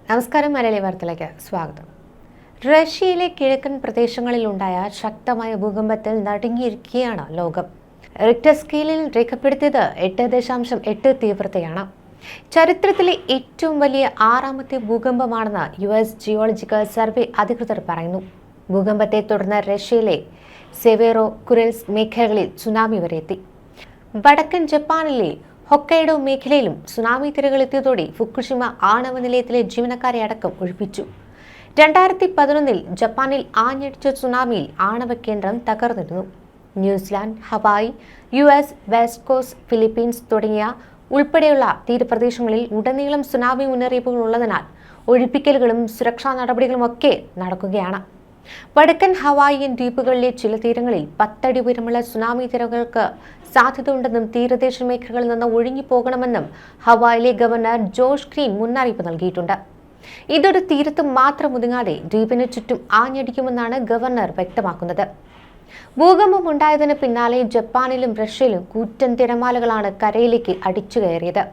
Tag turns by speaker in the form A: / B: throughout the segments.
A: നമസ്കാരം. മലയാളി വാർത്തയിലേക്ക് സ്വാഗതം. റഷ്യയിലെ കിഴക്കൻ പ്രദേശങ്ങളിലുണ്ടായ ശക്തമായ ഭൂകമ്പത്തിൽ നടുങ്ങിയിരിക്കുകയാണ് ലോകം. റിക്ടർ സ്കെയിലിൽ രേഖപ്പെടുത്തിയത് 8.8 തീവ്രതയാണ്. ചരിത്രത്തിലെ ഏറ്റവും വലിയ 6ാമത്തെ ഭൂകമ്പമാണെന്ന് US ജിയോളജിക്കൽ സർവേ അധികൃതർ പറയുന്നു. ഭൂകമ്പത്തെ തുടർന്ന് റഷ്യയിലെ സെവേറോ കുരൽസ്ക് മേഖലകളിൽ സുനാമി വരെ എത്തി. വടക്കൻ ജപ്പാനിലെ ഹൊക്കൈഡോ മേഖലയിലും സുനാമി തിരകളെത്തിയതോടെ ഫുക്കുഷിമ ആണവ നിലയത്തിലെ ജീവനക്കാരെ അടക്കം ഒഴിപ്പിച്ചു. 2011 ജപ്പാനിൽ ആഞ്ഞടിച്ച സുനാമിയിൽ ആണവ കേന്ദ്രം തകർന്നിരുന്നു. New Zealand, Hawaii, US west coast, Philippines തുടങ്ങിയ ഉൾപ്പെടെയുള്ള തീരപ്രദേശങ്ങളിൽ ഉടനീളം സുനാമി മുന്നറിയിപ്പുകൾ ഉള്ളതിനാൽ ഒഴിപ്പിക്കലുകളും സുരക്ഷാ നടപടികളുമൊക്കെ നടക്കുകയാണ്. വടക്കൻ ഹവായിയൻ ദ്വീപുകളിലെ ചില തീരങ്ങളിൽ 10 അടി ഉയരമുള്ള സുനാമി തിരകൾക്ക് സാധ്യതയുണ്ടെന്നും തീരദേശ മേഖലകളിൽ നിന്ന് ഒഴിഞ്ഞു പോകണമെന്നും ഹവായിലെ ഗവർണർ ജോഷ് ഗ്രീൻ മുന്നറിയിപ്പ് നൽകിയിട്ടുണ്ട്. ഇതൊരു തീരത്ത് മാത്രം ഒതുങ്ങാതെ ദ്വീപിന് ചുറ്റും ആഞ്ഞടിക്കുമെന്നാണ് ഗവർണർ വ്യക്തമാക്കുന്നത്. ഭൂകമ്പം ഉണ്ടായതിന് പിന്നാലെ ജപ്പാനിലും റഷ്യയിലും കൂറ്റൻ തിരമാലകളാണ് കരയിലേക്ക് അടിച്ചു കയറിയത്.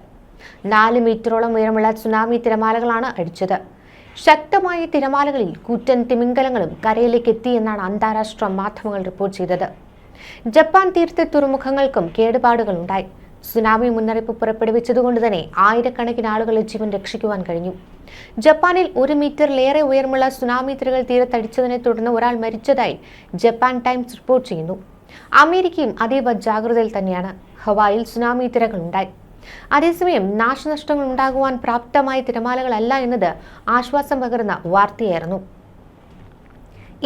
A: 4 മീറ്ററോളം ഉയരമുള്ള സുനാമി തിരമാലകളാണ് അടിച്ചത്. ശക്തമായ തിരമാലകളിൽ കൂറ്റൻ തിമിംഗലങ്ങളും കരയിലേക്ക് എത്തിയെന്നാണ് അന്താരാഷ്ട്ര മാധ്യമങ്ങൾ റിപ്പോർട്ട് ചെയ്തത്. ജപ്പാൻ തീരത്തെ തുറമുഖങ്ങൾക്കും കേടുപാടുകൾ ഉണ്ടായി. സുനാമി മുന്നറിയിപ്പ് പുറപ്പെടുവിച്ചതുകൊണ്ട് തന്നെ ആയിരക്കണക്കിന് ആളുകളെ ജീവൻ രക്ഷിക്കുവാൻ കഴിഞ്ഞു. ജപ്പാനിൽ 1 മീറ്ററിലേറെ ഉയരമുള്ള സുനാമി തിരകൾ തീരത്തടിച്ചതിനെ തുടർന്ന് ഒരാൾ മരിച്ചതായി ജപ്പാൻ ടൈംസ് റിപ്പോർട്ട് ചെയ്യുന്നു. അമേരിക്കയും അതീവ ജാഗ്രതയിൽ തന്നെയാണ്. ഹവായിൽ സുനാമി തിരകൾ ഉണ്ടായി. അതേസമയം നാശനഷ്ടങ്ങൾ ഉണ്ടാകുവാൻ പ്രാപ്തമായ തിരമാലകളല്ല എന്നത് ആശ്വാസം പകരുന്ന വാർത്തയായിരുന്നു.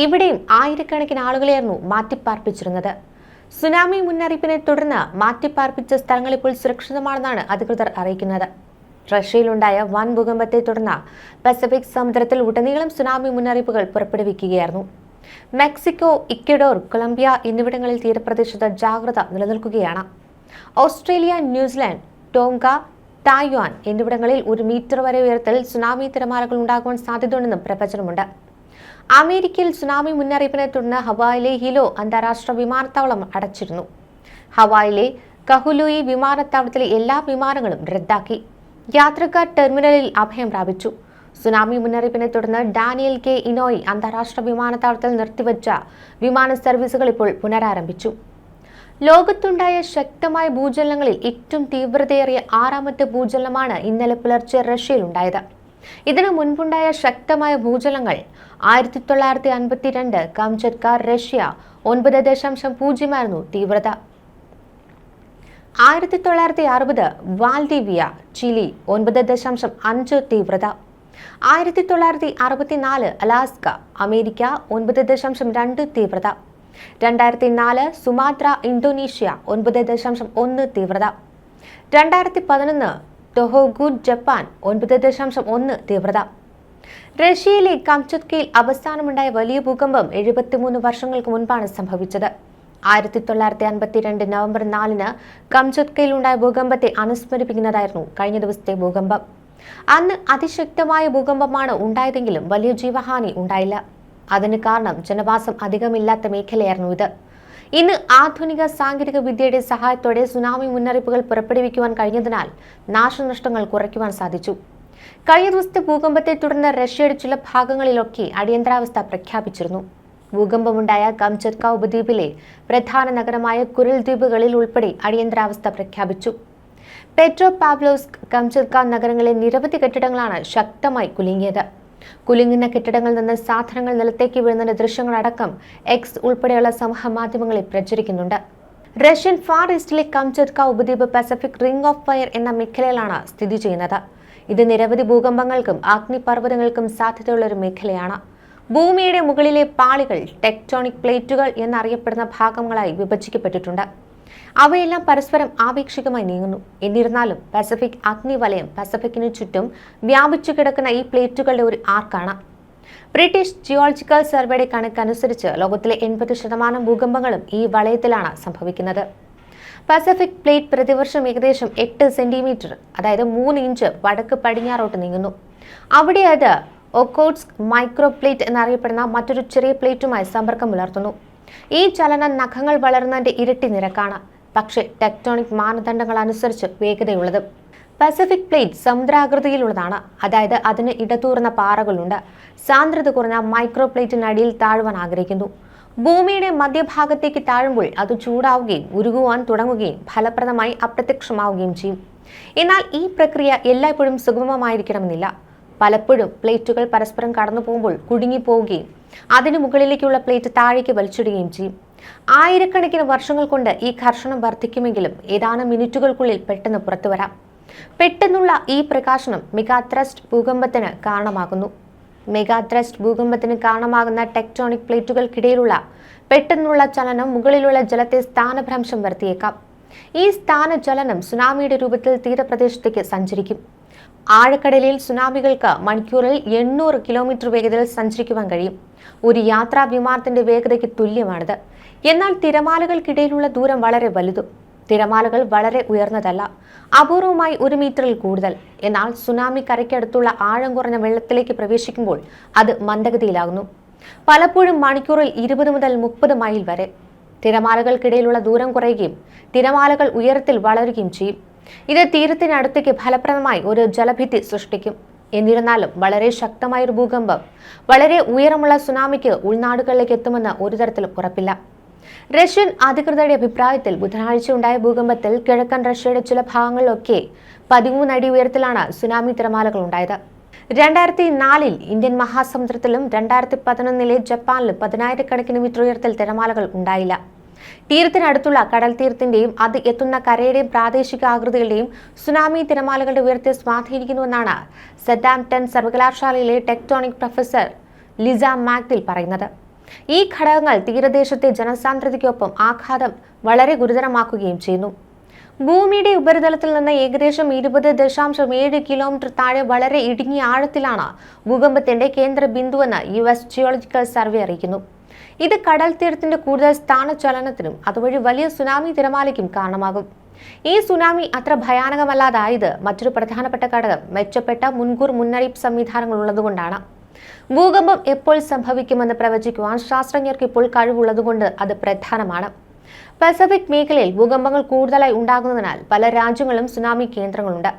A: ഇവിടെയും ആയിരക്കണക്കിന് ആളുകളെയായിരുന്നു മാറ്റിപ്പാർപ്പിച്ചിരുന്നത്. സുനാമി മുന്നറിയിപ്പിനെ തുടർന്ന് മാറ്റിപ്പാർപ്പിച്ച സ്ഥലങ്ങൾ ഇപ്പോൾ സുരക്ഷിതമാണെന്നാണ് അധികൃതർ അറിയിക്കുന്നത്. റഷ്യയിലുണ്ടായ വൻ ഭൂകമ്പത്തെ തുടർന്ന് പസഫിക് സമുദ്രത്തിൽ ഉടനീളം സുനാമി മുന്നറിയിപ്പുകൾ പുറപ്പെടുവിക്കുകയായിരുന്നു. മെക്സിക്കോ, ഇക്വഡോർ, കൊളംബിയ എന്നിവിടങ്ങളിൽ തീരപ്രദേശത്ത് ജാഗ്രത നിലനിൽക്കുകയാണ്. ഓസ്ട്രേലിയ, ന്യൂസിലാൻഡ്, ടോങ്ക, തായ്വാൻ എന്നിവിടങ്ങളിൽ 1 മീറ്റർ വരെ ഉയരത്തിൽ സുനാമി തിരമാലകൾ ഉണ്ടാകുവാൻ സാധ്യതയുണ്ടെന്നും പ്രവചനമുണ്ട്. അമേരിക്കയിൽ സുനാമി മുന്നറിയിപ്പിനെ തുടർന്ന് ഹവായിലെ ഹിലോ അന്താരാഷ്ട്ര വിമാനത്താവളം അടച്ചിരുന്നു. ഹവായിലെ കഹുലുയി വിമാനത്താവളത്തിലെ എല്ലാ വിമാനങ്ങളും റദ്ദാക്കി. യാത്രക്കാർ ടെർമിനലിൽ അഭയം പ്രാപിച്ചു. സുനാമി മുന്നറിയിപ്പിനെ തുടർന്ന് ഡാനിയൽ കെ ഇനോയി അന്താരാഷ്ട്ര വിമാനത്താവളത്തിൽ നിർത്തിവെച്ച വിമാന സർവീസുകൾ ഇപ്പോൾ പുനരാരംഭിച്ചു. ലോകത്തുണ്ടായ ശക്തമായ ഭൂചലനങ്ങളിൽ ഏറ്റവും തീവ്രതയേറിയ 6ാമത്തെ ഭൂചലനമാണ് ഇന്നലെ പുലർച്ചെ റഷ്യയിലുണ്ടായത്. ഇതിനു മുൻപുണ്ടായ ശക്തമായ ഭൂചലനങ്ങൾ 1952 കംചട്ക, റഷ്യ 9.0 തീവ്രത. 1960 വാൽഡിവിയ, ചിലി 9.5 തീവ്രത. 1964 അലാസ്ക, അമേരിക്ക 9.2 തീവ്രത. 2004 സുമാത്ര, ഇന്തോനേഷ്യ 9.1 തീവ്രത. 2011 ടൊഹോഗുഡ്, ജപ്പാൻ 9.1 തീവ്രത. റഷ്യയിലെ കംചട്കയിൽ അവസാനമുണ്ടായ വലിയ ഭൂകമ്പം 73 വർഷങ്ങൾക്ക് മുൻപാണ് സംഭവിച്ചത്. 1952 നവംബർ 4 കംചട്കയിലുണ്ടായ ഭൂകമ്പത്തെ അനുസ്മരിപ്പിക്കുന്നതായിരുന്നു കഴിഞ്ഞ ദിവസത്തെ ഭൂകമ്പം. അന്ന് അതിശക്തമായ ഭൂകമ്പമാണ് ഉണ്ടായതെങ്കിലും വലിയ ജീവഹാനി ഉണ്ടായില്ല. അതിന് കാരണം ജനവാസം അധികമില്ലാത്ത മേഖലയായിരുന്നു ഇത്. ഇന്ന് ആധുനിക സാങ്കേതിക വിദ്യയുടെ സഹായത്തോടെ സുനാമി മുന്നറിയിപ്പുകൾ പുറപ്പെടുവിക്കുവാൻ കഴിഞ്ഞതിനാൽ നാശനഷ്ടങ്ങൾ കുറയ്ക്കുവാൻ സാധിച്ചു. കഴിഞ്ഞ ദിവസത്തെ ഭൂകമ്പത്തെ തുടർന്ന് റഷ്യയുടെ ചില ഭാഗങ്ങളിലൊക്കെ അടിയന്തരാവസ്ഥ പ്രഖ്യാപിച്ചിരുന്നു. ഭൂകമ്പമുണ്ടായ കംചട്ക ഉപദ്വീപിലെ പ്രധാന നഗരമായ കുരൽ ദ്വീപുകളിൽ ഉൾപ്പെടെ അടിയന്തരാവസ്ഥ പ്രഖ്യാപിച്ചു. പെട്രോപാവ്ലോവ്സ്ക്, കംചട്ക നഗരങ്ങളിലെ നിരവധി കെട്ടിടങ്ങളാണ് ശക്തമായി കുലുങ്ങിയത്. കുലുങ്ങുന്ന കെട്ടിടങ്ങളിൽ നിന്ന് സാധനങ്ങൾ നിലത്തേക്ക് വീഴുന്ന ദൃശ്യങ്ങളടക്കം എക്സ് ഉൾപ്പെടെയുള്ള സമൂഹ മാധ്യമങ്ങളിൽ പ്രചരിക്കുന്നുണ്ട്. റഷ്യൻ ഫാർ ഈസ്റ്റിലെ കംചട്ക ഉപദ്വീപ് പസഫിക് റിംഗ് ഓഫ് ഫയർ എന്ന മേഖലയിലാണ് സ്ഥിതി ചെയ്യുന്നത്. ഇത് നിരവധി ഭൂകമ്പങ്ങൾക്കും അഗ്നിപർവ്വതങ്ങൾക്കും സാധ്യതയുള്ള ഒരു മേഖലയാണ്. ഭൂമിയുടെ മുകളിലെ പാളികൾ ടെക്ടോണിക് പ്ലേറ്റുകൾ എന്നറിയപ്പെടുന്ന ഭാഗങ്ങളായി വിഭജിക്കപ്പെട്ടിട്ടുണ്ട്. അവയെല്ലാം പരസ്പരം ആപേക്ഷികമായി നീങ്ങുന്നു. എന്നിരുന്നാലും പസഫിക് അഗ്നിവലയം പസഫിക്കിന് ചുറ്റും വ്യാപിച്ചു കിടക്കുന്ന ഈ പ്ലേറ്റുകളുടെ ഒരു ആർക്കാണ്. ബ്രിട്ടീഷ് ജിയോളജിക്കൽ സർവേയുടെ കണക്കനുസരിച്ച് ലോകത്തിലെ 80% ഭൂകമ്പങ്ങളും ഈ വലയത്തിലാണ് സംഭവിക്കുന്നത്. പസഫിക് പ്ലേറ്റ് പ്രതിവർഷം ഏകദേശം 8 സെന്റിമീറ്റർ, അതായത് 3 ഇഞ്ച് വടക്ക് പടിഞ്ഞാറോട്ട് നീങ്ങുന്നു. അവിടെ അത് ഒക്കോട്സ്ക് മൈക്രോപ്ലേറ്റ് എന്നറിയപ്പെടുന്ന മറ്റൊരു ചെറിയ പ്ലേറ്റുമായി സമ്പർക്കം പുലർത്തുന്നു. ഈ ചലനം നഖങ്ങൾ വളരുന്നതിന്റെ ഇരട്ടി നിരക്കാണ്. പക്ഷേ ടെക്ടോണിക് മാനദണ്ഡങ്ങൾ അനുസരിച്ച് വേഗതയുള്ളത്. പസഫിക് പ്ലേറ്റ് സമുദ്രാകൃതിയിലുള്ളതാണ്, അതായത് അതിന് ഇടതൂർന്ന പാറകളുണ്ട്. സാന്ദ്രത കുറഞ്ഞ മൈക്രോ പ്ലേറ്റിനടിയിൽ താഴുവാൻ ആഗ്രഹിക്കുന്നു. ഭൂമിയുടെ മധ്യഭാഗത്തേക്ക് താഴുമ്പോൾ അത് ചൂടാവുകയും ഉരുകുവാൻ തുടങ്ങുകയും ഫലപ്രദമായി അപ്രത്യക്ഷമാവുകയും ചെയ്യും. എന്നാൽ ഈ പ്രക്രിയ എല്ലായ്പ്പോഴും സുഗമമായിരിക്കണമെന്നില്ല. പലപ്പോഴും പ്ലേറ്റുകൾ പരസ്പരം കടന്നു പോകുമ്പോൾ കുടുങ്ങിപ്പോവുകയും അതിന് മുകളിലേക്കുള്ള പ്ലേറ്റ് താഴേക്ക് വലിച്ചിടുകയും ചെയ്യും. ആയിരക്കണക്കിന് വർഷങ്ങൾ കൊണ്ട് ഈ ഘർഷണം വർദ്ധിക്കുമെങ്കിലും ഏതാനും മിനിറ്റുകൾക്കുള്ളിൽ പെട്ടെന്ന് പുറത്തുവരാം. പെട്ടെന്നുള്ള ഈ പ്രകാശനം മെഗാത്രസ്റ്റ് ഭൂകമ്പത്തിന് കാരണമാകുന്നു. മെഗാത്രസ്റ്റ് ഭൂകമ്പത്തിന് കാരണമാകുന്ന ടെക്ടോണിക് പ്ലേറ്റുകൾക്കിടയിലുള്ള പെട്ടെന്നുള്ള ചലനം മുകളിലുള്ള ജലത്തെ സ്ഥാനഭ്രംശം വരുത്തിയേക്കാം. ഈ സ്ഥാനചലനം സുനാമിയുടെ രൂപത്തിൽ തീരപ്രദേശത്തേക്ക് സഞ്ചരിക്കും. ആഴക്കടലിൽ സുനാമികൾക്ക് മണിക്കൂറിൽ 800 കിലോമീറ്റർ വേഗതയിൽ സഞ്ചരിക്കുവാൻ കഴിയും. ഒരു യാത്രാ വിമാനത്തിന്റെ വേഗതയ്ക്ക് തുല്യമാണിത്. എന്നാൽ തിരമാലകൾക്കിടയിലുള്ള ദൂരം വളരെ വലുതും. തിരമാലകൾ വളരെ ഉയർന്നതല്ല, അപൂർവമായി 1 മീറ്ററിൽ കൂടുതൽ. എന്നാൽ സുനാമി കരയ്ക്കടുത്തുള്ള ആഴം കുറഞ്ഞ വെള്ളത്തിലേക്ക് പ്രവേശിക്കുമ്പോൾ അത് മന്ദഗതിയിലാകുന്നു, പലപ്പോഴും മണിക്കൂറിൽ 20 മുതൽ 30 മൈൽ വരെ. തിരമാലകൾക്കിടയിലുള്ള ദൂരം കുറയുകയും തിരമാലകൾ ഉയരത്തിൽ വളരുകയും ചെയ്യും. ഇത് തീരത്തിനടുത്തേക്ക് ഫലപ്രദമായി ഒരു ജലഭിത്തി സൃഷ്ടിക്കും. എന്നിരുന്നാലും വളരെ ശക്തമായ ഒരു ഭൂകമ്പം വളരെ ഉയരമുള്ള സുനാമിക്ക് ഉൾനാടുകളിലേക്ക് എത്തുമെന്ന് ഒരു തരത്തിലും ഉറപ്പില്ല. റഷ്യൻ അധികൃതരുടെ അഭിപ്രായത്തിൽ ബുധനാഴ്ച ഉണ്ടായ ഭൂകമ്പത്തിൽ കിഴക്കൻ റഷ്യയുടെ ചില ഭാഗങ്ങളിലൊക്കെ 13 അടി ഉയരത്തിലാണ് സുനാമി തിരമാലകൾ ഉണ്ടായത്. 2004 ഇന്ത്യൻ മഹാസമുദ്രത്തിലും 2011 ജപ്പാനിലും 10,000 മീറ്റർ ഉയരത്തിൽ തിരമാലകൾ ഉണ്ടായില്ല. തീരത്തിനടുത്തുള്ള കടൽ തീരത്തിന്റെയും അത് എത്തുന്ന കരയുടെയും പ്രാദേശിക ആകൃതികളുടെയും സുനാമി തിരമാലകളുടെ ഉയരത്തെ സ്വാധീനിക്കുന്നുവെന്നാണ് സതാംപ്ടൺ സർവകലാശാലയിലെ ടെക്ടോണിക് പ്രൊഫസർ ലിസ മാക്നിൽ പറയുന്നത്. ഈ ഘടകങ്ങൾ തീരദേശത്തെ ജനസാന്ദ്രതയ്ക്കൊപ്പം ആഘാതം വളരെ ഗുരുതരമാക്കുകയും ചെയ്യുന്നു. ഭൂമിയുടെ ഉപരിതലത്തിൽ നിന്ന് ഏകദേശം 20.7 കിലോമീറ്റർ താഴെ വളരെ ഇടുങ്ങിയ ആഴത്തിലാണ് ഭൂകമ്പത്തിന്റെ കേന്ദ്ര ബിന്ദുവെന്ന് US ജിയോളജിക്കൽ സർവേ അറിയിക്കുന്നു. ഇത് കടൽ തീരത്തിന്റെ കൂടുതൽ സ്ഥാനചലനത്തിനും അതുവഴി വലിയ സുനാമി തിരമാലയ്ക്കും കാരണമാകും. ഈ സുനാമി അത്ര ഭയാനകമല്ലാതായത് മറ്റൊരു പ്രധാനപ്പെട്ട ഘടകം മെച്ചപ്പെട്ട മുൻകൂർ മുന്നറിയിപ്പ് സംവിധാനങ്ങൾ ഉള്ളതുകൊണ്ടാണ്. ഭൂകമ്പം എപ്പോൾ സംഭവിക്കുമെന്ന് പ്രവചിക്കുവാൻ ശാസ്ത്രജ്ഞർക്ക് ഇപ്പോൾ കഴിവുള്ളതുകൊണ്ട് അത് പ്രധാനമാണ്. പസഫിക് മേഖലയിൽ ഭൂകമ്പങ്ങൾ കൂടുതലായി ഉണ്ടാകുന്നതിനാൽ പല രാജ്യങ്ങളും സുനാമി കേന്ദ്രങ്ങളുണ്ട്.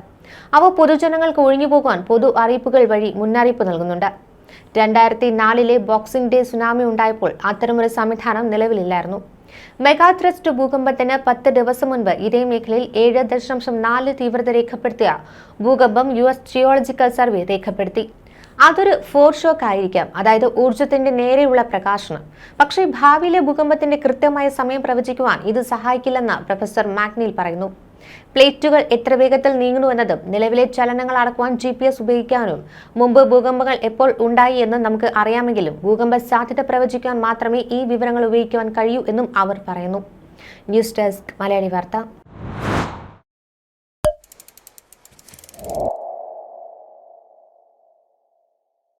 A: അവ പൊതുജനങ്ങൾക്ക് ഒഴിഞ്ഞുപോകാൻ പൊതു അറിയിപ്പുകൾ വഴി മുന്നറിയിപ്പ് നൽകുന്നുണ്ട്. 2004 ബോക്സിംഗ് ഡേ സുനാമി ഉണ്ടായപ്പോൾ അത്തരമൊരു സംവിധാനം നിലവിലില്ലായിരുന്നു. മെഗാത്രസ്റ്റ് ഭൂകമ്പത്തിന് 10 ദിവസം മുൻപ് ഇതേ മേഖലയിൽ 7.4 തീവ്രത രേഖപ്പെടുത്തിയ ഭൂകമ്പം US ജിയോളജിക്കൽ സർവേ രേഖപ്പെടുത്തി. അതൊരു ഫോർഷോക്ക് ആയിരിക്കാം, അതായത് ഊർജത്തിന്റെ നേരെയുള്ള പ്രകാശനം. പക്ഷേ ഭാവിയിലെ ഭൂകമ്പത്തിന്റെ കൃത്യമായ സമയം പ്രവചിക്കുവാൻ ഇത് സഹായിക്കില്ലെന്ന് പ്രൊഫസർ മാക്നിൽ പറയുന്നു. പ്ലേറ്റുകൾ എത്ര വേഗത്തിൽ നീങ്ങുന്നുവെന്നതും നിലവിലെ ചലനങ്ങൾ അളക്കുവാൻ GPS ഉപയോഗിക്കാനും മുമ്പ് ഭൂകമ്പങ്ങൾ എപ്പോൾ ഉണ്ടായി എന്ന് നമുക്ക് അറിയാമെങ്കിലും ഭൂകമ്പ സാധ്യത പ്രവചിക്കാൻ മാത്രമേ ഈ വിവരങ്ങൾ ഉപയോഗിക്കുവാൻ കഴിയൂ എന്നും അവർ പറയുന്നു. ന്യൂസ് ഡെസ്ക് മലയാളി വാർത്ത.